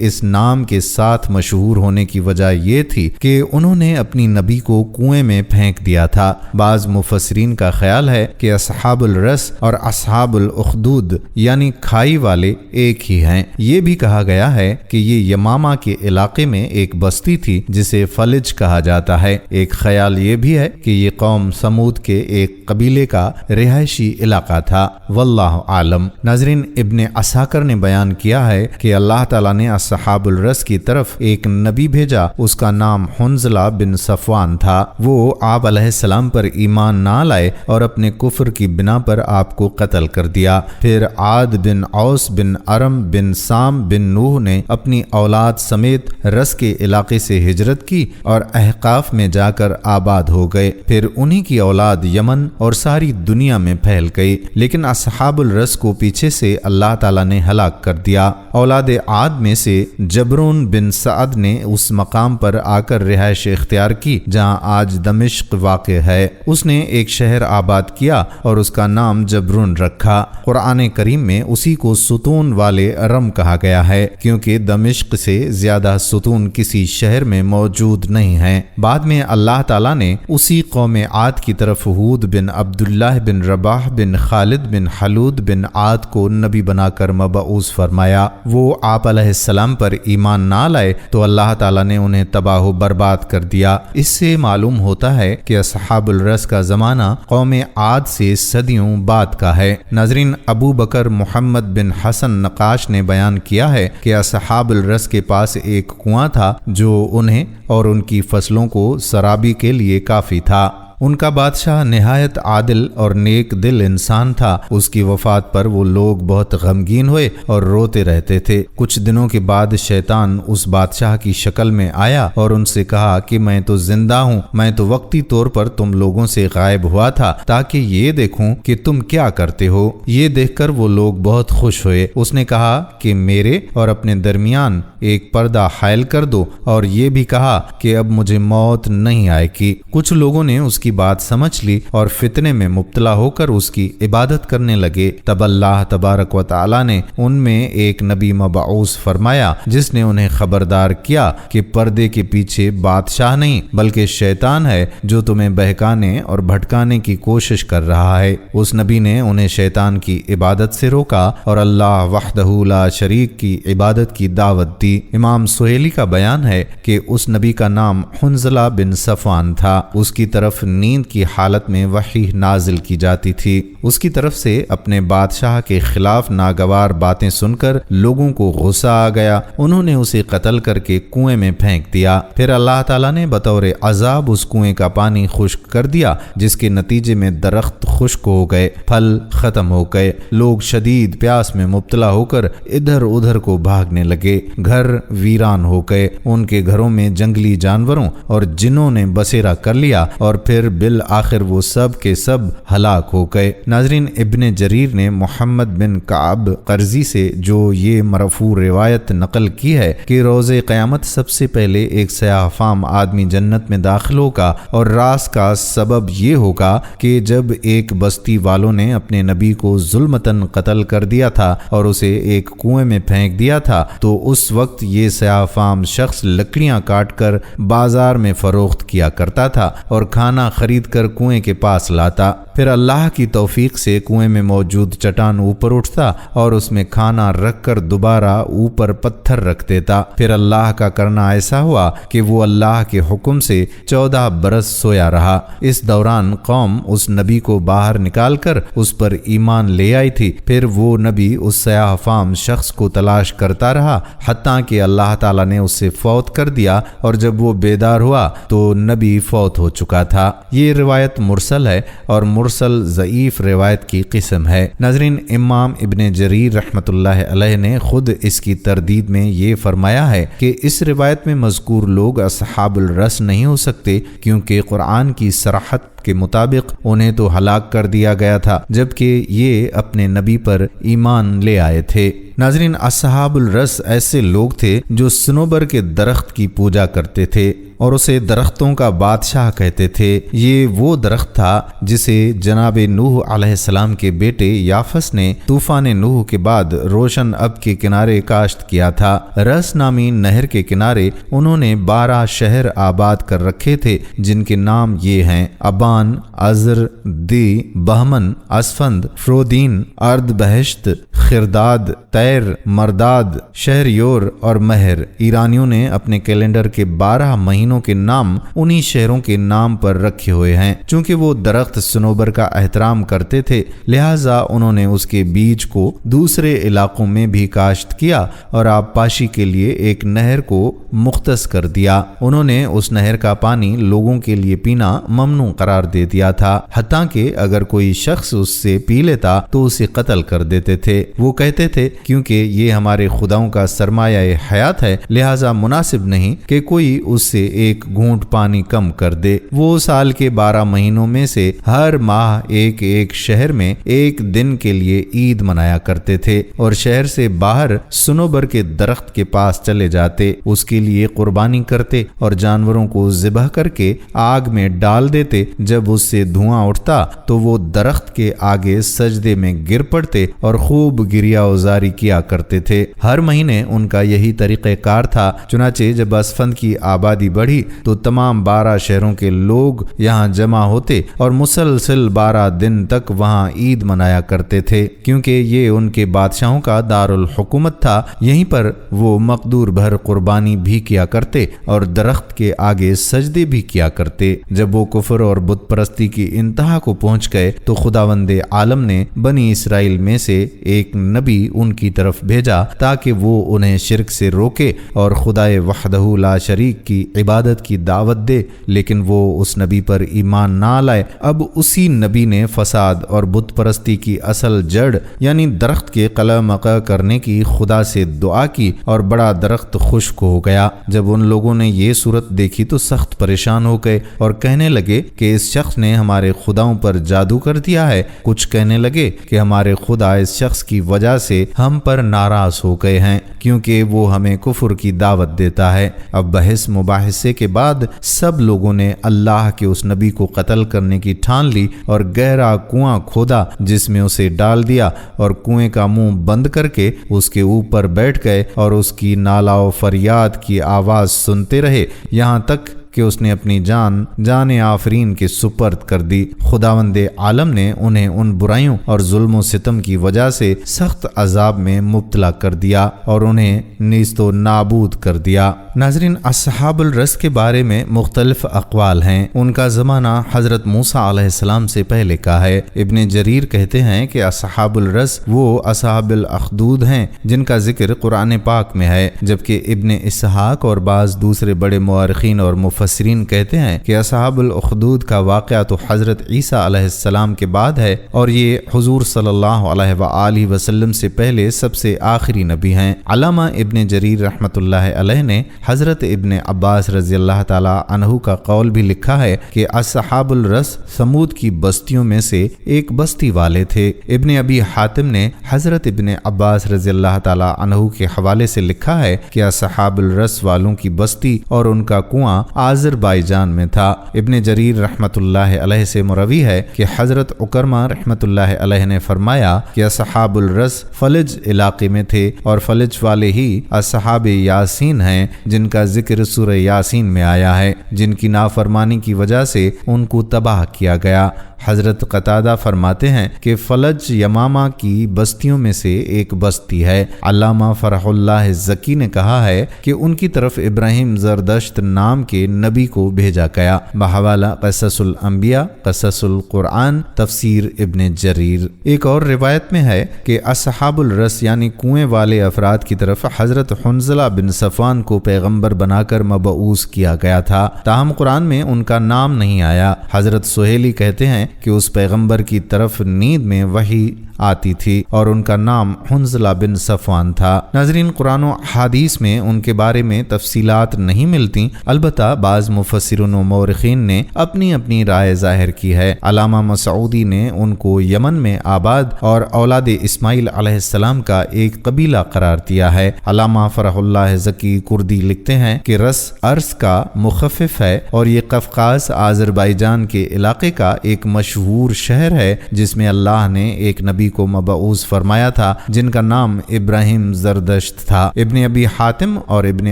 اس نام کے ساتھ مشہور ہونے کی وجہ یہ تھی کہ انہوں نے اپنی نبی کو کنویں میں پھینک دیا تھا۔ بعض مفسرین کا خیال ہے کہ اصحاب الرس اور اصحاب الاخدود یعنی کھائی والے ایک ہی ہیں۔ یہ بھی کہا گیا ہے کہ یہ یمامہ کے علاقے میں ایک بستی تھی جسے فلج کہا جاتا ہے۔ ایک خیال یہ بھی ہے کہ یہ قوم سمود کے ایک قبیلے کا رہائشی علاقہ تھا۔ واللہ عالم۔ ناظرین، ابن عساکر نے بیان کیا ہے کہ اللہ تعالیٰ نے اصحاب الرس کی طرف ایک نبی بھیجا، اس کا نام حنظلہ بن صفوان تھا۔ وہ آپ علیہ السلام پر ایمان نہ لائے اور اپنے کفر کی بنا پر آپ کو قتل کر دیا۔ پھر عاد بن اوس بن ارم بن سام بن نوح نے اپنی اولاد سمیت رس کے علاقے سے ہجرت کی اور احقاف میں جا کر آباد ہو گئے۔ پھر انہی کی اولاد یمن اور ساری دنیا میں پھیل گئی، لیکن اصحاب الرس کو پیچھے سے اللہ تعالیٰ نے ہلاک کر دیا۔ اولاد عاد میں سے جبرون بن سعد نے اس مقام پر آ کر رہائش اختیار کی جہاں آج دمشق واقع ہے۔ اس نے ایک شہر آباد کیا اور اس کا نام جبرون رکھا۔ قرآن کریم میں اسی کو ستون والے ارم کہا گیا ہے، کیونکہ دمشق سے زیادہ ستون کسی شہر میں موجود نہیں ہیں۔ بعد میں اللہ تعالیٰ نے اسی قوم عاد کی طرف ہود بن عبداللہ بن رباح بن خالد بن حلود بن عاد کو نبی بنا کر مبعوث فرمایا۔ وہ آپ علیہ السلام پر ایمان نہ لائے تو اللہ تعالیٰ نے انہیں تباہ و برباد کر دیا۔ اس سے معلوم ہوتا ہے کہ اصحاب الرس کا زمانہ قوم عاد سے صدیوں بعد کا ہے۔ ناظرین، ابو بکر محمد بن حسن نقاش نے بیان کیا ہے کہ اصحاب الرس کے پاس ایک کنواں تھا جو انہیں اور ان کی فصلوں کو سرابی کے لیے کافی تھا۔ ان کا بادشاہ نہایت عادل اور نیک دل انسان تھا۔ اس کی وفات پر وہ لوگ بہت غمگین ہوئے اور روتے رہتے تھے۔ کچھ دنوں کے بعد شیطان اس بادشاہ کی شکل میں آیا اور ان سے کہا کہ میں تو زندہ ہوں، میں تو وقتی طور پر تم لوگوں سے غائب ہوا تھا تاکہ یہ دیکھوں کہ تم کیا کرتے ہو۔ یہ دیکھ کر وہ لوگ بہت خوش ہوئے۔ اس نے کہا کہ میرے اور اپنے درمیان ایک پردہ حائل کر دو، اور یہ بھی کہا کہ اب مجھے موت نہیں آئے گی۔ کچھ لوگوں نے اس کی بات سمجھ لی اور فتنے میں مبتلا ہو کر اس کی عبادت کرنے لگے۔ تب اللہ تبارک و تعالی نے ان میں ایک نبی مبعوث فرمایا جس نے انہیں خبردار کیا کہ پردے کے پیچھے بادشاہ نہیں بلکہ شیطان ہے جو تمہیں بہکانے اور بھٹکانے کی کوشش کر رہا ہے۔ اس نبی نے انہیں شیطان کی عبادت سے روکا اور اللہ وحدہ لا شریک کی عبادت کی دعوت دی۔ امام سہیلی کا بیان ہے کہ اس نبی کا نام حنظلہ بن صفوان تھا۔ اس کی طرف نیند کی حالت میں وحی نازل کی جاتی تھی۔ اس کی طرف سے اپنے بادشاہ کے خلاف ناگوار باتیں سن کر لوگوں کو غصہ آ گیا۔ انہوں نے اسے قتل کر کے کنویں میں پھینک دیا۔ پھر اللہ تعالیٰ نے بطور عذاب اس کنویں کا پانی خشک کر دیا، جس کے نتیجے میں درخت خشک ہو گئے، پھل ختم ہو گئے، لوگ شدید پیاس میں مبتلا ہو کر ادھر ادھر کو بھاگنے لگے، گھر ویران ہو گئے، ان کے گھروں میں جنگلی جانوروں اور جنوں نے بسیرا کر لیا، اور پھر بالآخر وہ سب کے سب ہلاک ہو گئے۔ ناظرین، ابن جریر نے محمد بن کعب قرظی سے جو یہ مرفوع روایت نقل کی ہے کہ روز قیامت سب سے پہلے ایک سیاہ فام آدمی جنت میں داخل ہوگا، اور راز کا سبب یہ ہوگا کہ جب ایک بستی والوں نے اپنے نبی کو ظلمتاً قتل کر دیا تھا اور اسے ایک کنویں میں پھینک دیا تھا، تو اس وقت یہ سیاہ فام شخص لکڑیاں کاٹ کر بازار میں فروخت کیا کرتا تھا اور کھانا خرید کر کنویں کے پاس لاتا۔ پھر اللہ کی توفیق سے کنویں میں موجود چٹان اوپر اٹھتا اور اس میں کھانا رکھ کر دوبارہ اوپر پتھر رکھ دیتا۔ پھر اللہ کا کرنا ایسا ہوا کہ وہ اللہ کے حکم سے 14 برس سویا رہا۔ اس دوران قوم اس نبی کو باہر نکال کر اس پر ایمان لے آئی تھی۔ پھر وہ نبی اس سیاہ فام شخص کو تلاش کرتا رہا حتیٰ کہ اللہ تعالیٰ نے اس سے فوت کر دیا، اور جب وہ بیدار ہوا تو نبی فوت ہو چکا تھا۔ یہ روایت مرسل ہے اور مرسل ضعیف روایت کی قسم ہے۔ ناظرین، امام ابن جریر رحمۃ اللہ علیہ نے خود اس کی تردید میں یہ فرمایا ہے کہ اس روایت میں مذکور لوگ اصحاب الرس نہیں ہو سکتے، کیونکہ قرآن کی صراحت کے مطابق انہیں تو ہلاک کر دیا گیا تھا جبکہ یہ اپنے نبی پر ایمان لے آئے تھے۔ ناظرین، اصحاب الرس ایسے لوگ تھے جو صنوبر کے درخت کی پوجا کرتے تھے۔ اور اسے درختوں کا بادشاہ کہتے تھے۔ یہ وہ درخت تھا جسے جناب نوح علیہ السلام کے بیٹے یافس نے طوفان نوح کے بعد روشن اب کے کنارے کاشت کیا تھا۔ رس نامی نہر کے کنارے انہوں نے 12 شہر آباد کر رکھے تھے، جن کے نام یہ ہیں: ابان، ازر، دی، بہمن، اسفند، فرودین، ارد بہشت، خرداد، تیر، مرداد، شہر یور اور مہر۔ ایرانیوں نے اپنے کیلنڈر کے 12 مہینوں کے نام انہی شہروں کے نام پر رکھے ہوئے ہیں۔ چونکہ وہ درخت صنوبر کا احترام کرتے تھے، لہٰذا انہوں نے اس کے بیج کو دوسرے علاقوں میں بھی کاشت کیا اور آبپاشی کے لیے ایک نہر کو مختص کر دیا۔ انہوں نے اس نہر کا پانی لوگوں کے لیے پینا ممنوع قرار دے دیا تھا، حتیٰ کہ اگر کوئی شخص اس سے پی لیتا تو اسے قتل کر دیتے تھے۔ وہ کہتے تھے کیونکہ یہ ہمارے خداؤں کا سرمایہ حیات ہے، لہٰذا مناسب نہیں کہ کوئی اس سے ایک گھونٹ پانی کم کر دے۔ وہ سال کے 12 مہینوں میں سے ہر ماہ ایک شہر میں ایک دن کے لیے عید منایا کرتے تھے اور شہر سے باہر صنوبر کے درخت کے پاس چلے جاتے، اس کے لیے قربانی کرتے اور جانوروں کو ذبح کر کے آگ میں ڈال دیتے۔ جب اس سے دھواں اٹھتا تو وہ درخت کے آگے سجدے میں گر پڑتے اور خوب گریہ وزاری کیا کرتے تھے۔ ہر مہینے ان کا یہی طریقہ کار تھا۔ چنانچہ جب اسفند کی آبادی بڑھی تو تمام 12 شہروں کے لوگ یہاں جمع ہوتے اور مسلسل 12 دن تک وہاں عید منایا کرتے تھے، کیونکہ یہ ان کے بادشاہوں کا دارالحکومت تھا۔ یہیں پر وہ مقدور بھر قربانی بھی کیا کرتے اور درخت کے آگے سجدے بھی کیا کرتے۔ جب وہ کفر اور بت پرستی کی انتہا کو پہنچ گئے تو خداوند عالم نے بنی اسرائیل میں سے ایک نبی ان کی طرف بھیجا تاکہ وہ انہیں شرک سے روکے اور خدائے وحدہ لا شریک کی عبادت کی دعوت دے، لیکن وہ اس نبی پر ایمان نہ لائے۔ اب اسی نبی نے فساد اور بت پرستی کی اصل جڑ یعنی درخت کے قلع مقع کرنے کی خدا سے دعا کی اور بڑا درخت خشک ہو گیا۔ جب ان لوگوں نے یہ صورت دیکھی تو سخت پریشان ہو گئے اور کہنے لگے کہ اس شخص نے ہمارے خداؤں پر جادو کر دیا ہے۔ کچھ کہنے لگے کہ ہمارے خدا اس شخص کی وجہ سے ہم پر ناراض ہو گئے ہیں کیونکہ وہ ہمیں کفر کی دعوت دیتا ہے۔ اب بحث مباحثے کے بعد سب لوگوں نے اللہ کے اس نبی کو قتل کرنے کی ٹھان لی اور گہرا کنواں کھودا جس میں اسے ڈال دیا اور کنویں کا منہ بند کر کے اس کے اوپر بیٹھ گئے اور اس کی نالہ و فریاد کی آواز سنتے رہے یہاں تک کہ اس نے اپنی جان آفرین کے سپرد کر دی۔ خداوند عالم نے انہیں ان برائیوں اور ظلم و ستم کی وجہ سے سخت عذاب میں مبتلا کر دیا اور انہیں نیست و نابود کر دیا۔ ناظرین، اصحاب الرس کے بارے میں مختلف اقوال ہیں۔ ان کا زمانہ حضرت موسیٰ علیہ السلام سے پہلے کا ہے۔ ابن جریر کہتے ہیں کہ اصحاب الرس وہ اصحاب الاخدود ہیں جن کا ذکر قرآن پاک میں ہے، جبکہ ابن اسحاق اور بعض دوسرے بڑے مورخین اور مفسرین کہتے ہیں کہ اصحاب الاخدود کا واقعہ تو حضرت عیسیٰ علیہ السلام کے بعد ہے اور یہ حضور صلی اللہ علیہ وآلہ وسلم سے پہلے سب سے آخری نبی ہیں۔ علامہ ابن جریر رحمۃ اللہ علیہ نے حضرت ابن عباس رضی اللہ تعالی عنہ کا قول بھی لکھا ہے کہ اصحاب الرس ثمود کی بستیوں میں سے ایک بستی والے تھے۔ ابن ابی حاتم نے حضرت ابن عباس رضی اللہ تعالی عنہ کے حوالے سے لکھا ہے کہ اصحاب الرس والوں کی بستی اور ان کا کنواں آذربائیجان میں تھا۔ ابن جریر رحمۃ اللہ علیہ سے مروی ہے کہ حضرت عکرمہ رحمۃ اللہ علیہ نے فرمایا کہ اصحاب الرس فلج علاقے میں تھے اور فلج والے ہی اصحاب یاسین ہیں جن کا ذکر سورہ یاسین میں آیا ہے، جن کی نافرمانی کی وجہ سے ان کو تباہ کیا گیا۔ حضرت قتادہ فرماتے ہیں کہ فلج یمامہ کی بستیوں میں سے ایک بستی ہے۔ علامہ فرح اللہ زکی نے کہا ہے کہ ان کی طرف ابراہیم زردشت نام کے نبی کو بھیجا گیا۔ بحوالہ قصص الانبیاء، قصص القرآن، تفسیر ابن جریر۔ ایک اور روایت میں ہے کہ اصحاب الرس یعنی کنویں والے افراد کی طرف حضرت حنظلہ بن صفوان کو پیغمبر بنا کر مبعوث کیا گیا تھا، تاہم قرآن میں ان کا نام نہیں آیا۔ حضرت سہیلی کہتے ہیں کہ اس پیغمبر کی طرف نیند میں وحی آتی تھی اور ان کا نام حنظلہ بن صفوان تھا۔ ناظرین، قرآن و حدیث میں ان کے بارے میں تفصیلات نہیں ملتی، البتہ بعض مفسرین و مورخین نے اپنی اپنی رائے ظاہر کی ہے۔ علامہ مسعودی نے ان کو یمن میں آباد اور اولاد اسماعیل علیہ السلام کا ایک قبیلہ قرار دیا ہے۔ علامہ فرح اللہ زکی کردی لکھتے ہیں کہ رس عرس کا مخفف ہے اور یہ قفقاز آذربائیجان کے علاقے کا ایک مشہور شہر ہے جس میں اللہ نے ایک نبی کو مبعوث فرمایا تھا جن کا نام ابراہیم زردشت تھا۔ ابن ابی حاتم اور ابن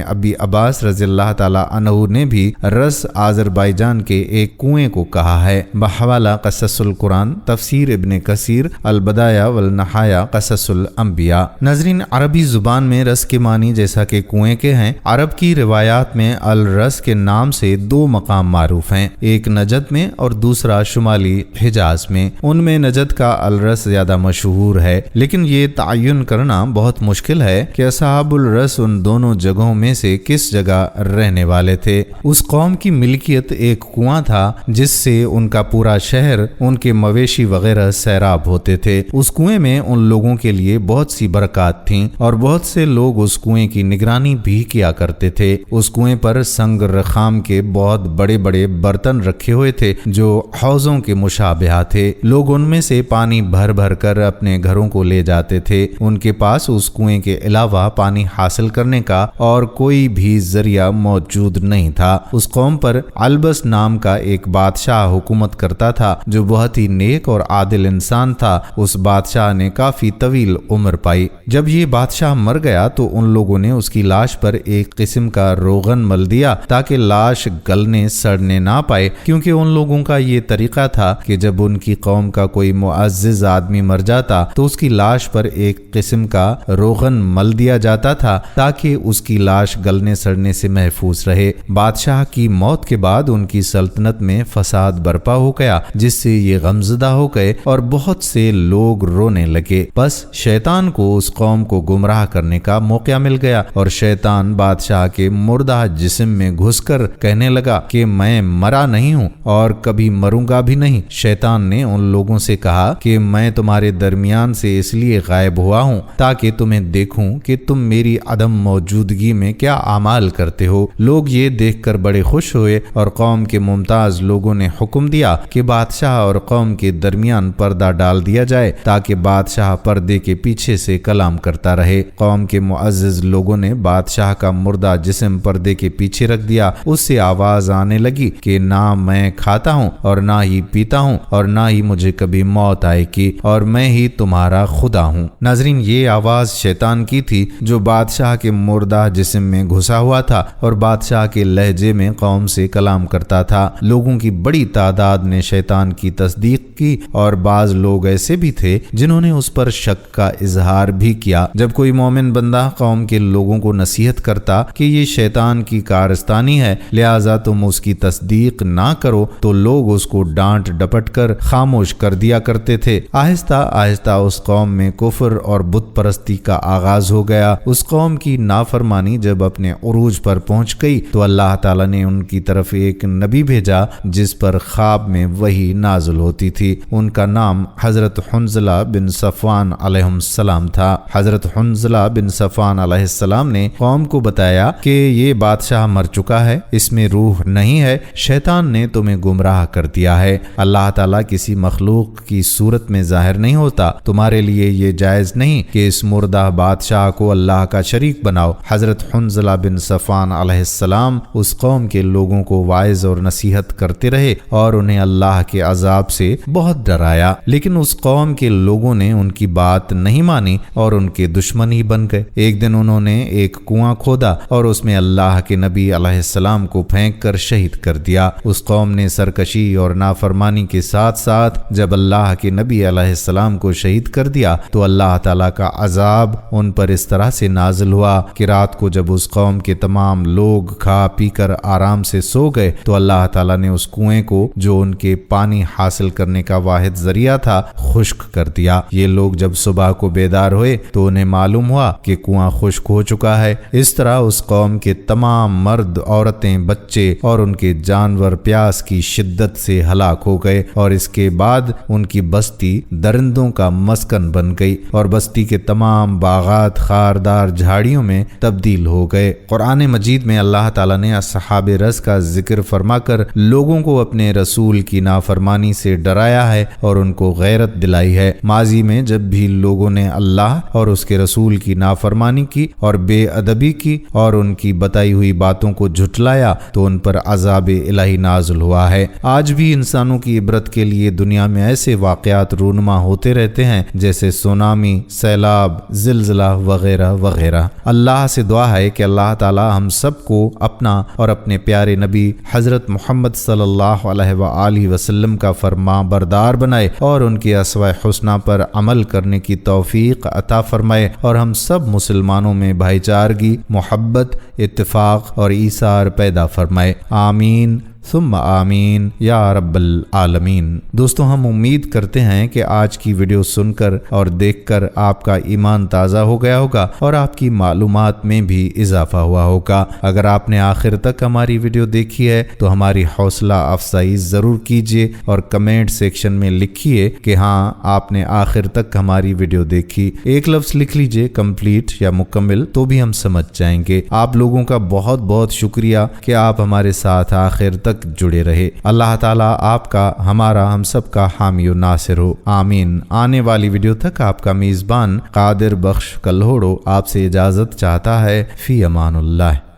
ابی عباس رضی اللہ تعالی عنہ نے بھی رس آذربائیجان کے ایک کنویں کو کہا ہے۔ بحوالہ قصص القرآن، تفسیر ابن کثیر، البدایہ والنہایہ، قصص الانبیاء۔ ناظرین، عربی زبان میں رس کے معنی جیسا کہ کنویں کے ہیں، عرب کی روایات میں الرس کے نام سے دو مقام معروف ہیں، ایک نجد میں اور دوسرا شمالی حجاز میں۔ ان میں نجد کا الرس زیادہ مشہور ہے، لیکن یہ تعین کرنا بہت مشکل ہے کہ اصحاب الرس ان دونوں جگہوں میں سے کس جگہ رہنے والے تھے۔ اس قوم کی ملکیت ایک کنواں تھا جس سے ان کا پورا شہر، ان کے مویشی وغیرہ سیراب ہوتے تھے۔ اس کنویں میں ان لوگوں کے لیے بہت سی برکات تھیں اور بہت سے لوگ اس کنویں کی نگرانی بھی کیا کرتے تھے۔ اس کنویں پر سنگ رخام کے بہت بڑے بڑے برتن رکھے ہوئے تھے جو حوضوں کے مشابہ تھے۔ لوگ ان میں سے پانی بھر بھر کر اپنے گھروں کو لے جاتے تھے۔ ان کے پاس اس کنویں کے علاوہ پانی حاصل کرنے کا اور کوئی بھی ذریعہ موجود نہیں تھا۔ اس قوم پر البس نام کا ایک بادشاہ حکومت کرتا تھا جو بہت ہی نیک اور عادل انسان تھا۔ اس بادشاہ نے کافی طویل عمر پائی۔ جب یہ بادشاہ مر گیا تو ان لوگوں نے اس کی لاش پر ایک قسم کا روغن مل دیا تاکہ لاش گلنے سڑنے نہ پائے، کیونکہ ان لوگوں کا یہ طریقہ تھا کہ جب ان کی قوم کا کوئی معزز آدمی مر جاتا تو اس کی لاش پر ایک قسم کا روغن مل دیا جاتا تھا تاکہ اس کی لاش گلنے سڑنے سے محفوظ رہے۔ بادشاہ کی موت کے بعد ان کی سلطنت میں فساد برپا ہو گیا جس سے یہ غمزدہ ہو گئے اور بہت سے لوگ رونے لگے۔ بس شیطان کو اس قوم کو گمراہ کرنے کا موقع مل گیا اور شیطان بادشاہ کے مردہ جسم میں گھس کر کہنے لگا کہ میں مرا نہیں ہوں اور کبھی مروں گا بھی نہیں۔ شیطان نے ان لوگوں سے کہا کہ میں تمہارے درمیان سے اس لیے غائب ہوا ہوں تاکہ تمہیں دیکھوں کہ تم میری عدم موجودگی میں کیا اعمال کرتے ہو۔ لوگ یہ دیکھ کر بڑے خوش ہوئے اور قوم کے ممتاز لوگوں نے حکم دیا کہ بادشاہ اور قوم کے درمیان پردہ ڈال دیا جائے تاکہ بادشاہ پردے کے پیچھے سے کلام کرتا رہے۔ قوم کے معزز لوگوں نے بادشاہ کا مردہ جسم پردے کے پیچھے رکھ دیا۔ اس سے آواز آنے لگی کہ نہ میں کھاتا ہوں اور نہ ہی پیتا ہوں اور نہ ہی مجھے کبھی موت آئے گی اور میں ہی تمہارا خدا ہوں۔ ناظرین، یہ آواز شیطان کی تھی جو بادشاہ کے مردہ جسم میں گھسا ہوا تھا اور بادشاہ کے لہجے میں قوم سے کلام کرتا تھا۔ لوگوں کی بڑی تعداد نے شیطان کی تصدیق کی اور بعض لوگ ایسے بھی تھے جنہوں نے اس پر شک کا اظہار بھی کیا۔ جب کوئی مومن بندہ قوم کے لوگوں کو نصیحت کرتا کہ یہ شیطان کی کارستانی ہے لہذا تم اس کی تصدیق نہ کرو تو لوگ اس کو ڈانٹ ڈپٹ کر خاموش کر دیا کرتے تھے۔ آہستہ آہستہ اس قوم میں کفر اور بت پرستی کا آغاز ہو گیا۔ اس قوم کی نافرمانی جب اپنے عروج پر پہنچ گئی تو اللہ تعالیٰ نے ان کی طرف ایک نبی بھیجا جس پر خواب میں وحی نازل ہوتی تھی۔ ان کا نام حضرت حنظلہ بن صفوان علیہ السلام تھا۔ حضرت حنظلہ بن صفوان علیہ السلام نے قوم کو بتایا کہ یہ بادشاہ مر چکا ہے، اس میں روح نہیں ہے، شیطان نے تمہیں گمراہ کر دیا ہے۔ اللہ تعالیٰ کسی مخلوق کی صورت میں ظاہر نہیں ہوتا، تمہارے لیے یہ جائز نہیں کہ اس مردہ بادشاہ کو اللہ کا شریک بناؤ۔ حضرت حنظلہ بن صفوان علیہ السلام اس قوم کے لوگوں کو واعظ اور نصیحت کرتے رہے اور انہیں اللہ کے عذاب سے بہت ڈرایا، لیکن اس قوم کے لوگوں نے ان کی بات نہیں مانی اور ان کے دشمن ہی بن گئے۔ ایک دن انہوں نے ایک کنواں کھودا اور اس میں اللہ کے نبی علیہ السلام کو پھینک کر شہید کر دیا۔ اس قوم نے سرکشی اور نافرمانی کے ساتھ ساتھ جب اللہ کے نبی علیہ السلام کو شہید کر دیا تو اللہ تعالیٰ کا عذاب ان پر اس طرح سے نازل ہوا کہ رات کو جب اس قوم کے تمام لوگ کھا پی کر آرام سے سو گئے تو اللہ تعالیٰ نے اس کنویں کو جو ان کے پانی حاصل کرنے کا واحد ذریعہ تھا خشک کر دیا۔ یہ لوگ جب صبح کو بیدار ہوئے تو انہیں معلوم ہوا کہ کنواں خشک ہو چکا ہے۔ اس طرح اس قوم کے تمام مرد، عورتیں، بچے اور ان کے جانور پیاس کی شدت سے ہلاک ہو گئے اور اس کے بعد ان کی بستی درندوں کا مسکن بن گئی اور بستی کے تمام باغات خاردار جھاڑیوں میں تبدیل ہو گئے۔ قرآن مجید میں اللہ تعالیٰ نے اصحاب رس کا ذکر فرما کر لوگوں کو اپنے رسول کی نافرمانی سے ڈرایا ہے اور ان کو غیرت دلائی ہے۔ ماضی میں جب بھی لوگوں نے اللہ اور اس کے رسول کی نافرمانی کی اور بے ادبی کی اور ان کی بتائی ہوئی باتوں کو جھٹلایا تو ان پر عذاب الہی نازل ہوا ہے۔ آج بھی انسانوں کی عبرت کے لیے دنیا میں ایسے واقعات رونما ہوتے رہتے ہیں جیسے سونامی، سیلاب، زلزلہ وغیرہ وغیرہ۔ اللہ سے دعا ہے کہ اللہ تعالی ہم سب کو اپنا اور اپنے پیارے نبی حضرت محمد صلی اللہ علیہ وآلہ وسلم کا فرما بردار بنائے اور ان کے اسوہ حسنہ پر عمل کرنے کی توفیق عطا فرمائے اور ہم سب مسلمانوں میں بھائی چارگی، محبت، اتفاق اور ایثار پیدا فرمائے۔ آمین ثم آمین یا رب العالمین۔ دوستو، ہم امید کرتے ہیں کہ آج کی ویڈیو سن کر اور دیکھ کر آپ کا ایمان تازہ ہو گیا ہوگا اور آپ کی معلومات میں بھی اضافہ ہوا ہوگا۔ اگر آپ نے آخر تک ہماری ویڈیو دیکھی ہے تو ہماری حوصلہ افزائی ضرور کیجیے اور کمنٹ سیکشن میں لکھیے کہ ہاں آپ نے آخر تک ہماری ویڈیو دیکھی۔ ایک لفظ لکھ لیجیے کمپلیٹ یا مکمل تو بھی ہم سمجھ جائیں گے۔ آپ لوگوں کا بہت بہت شکریہ کہ آپ ہمارے ساتھ آخر تک جڑے رہے۔ اللہ تعالیٰ آپ کا، ہمارا، ہم سب کا حامی و ناصر ہو، آمین۔ آنے والی ویڈیو تک آپ کا میزبان قادر بخش کلہوڑو آپ سے اجازت چاہتا ہے۔ فی امان اللہ۔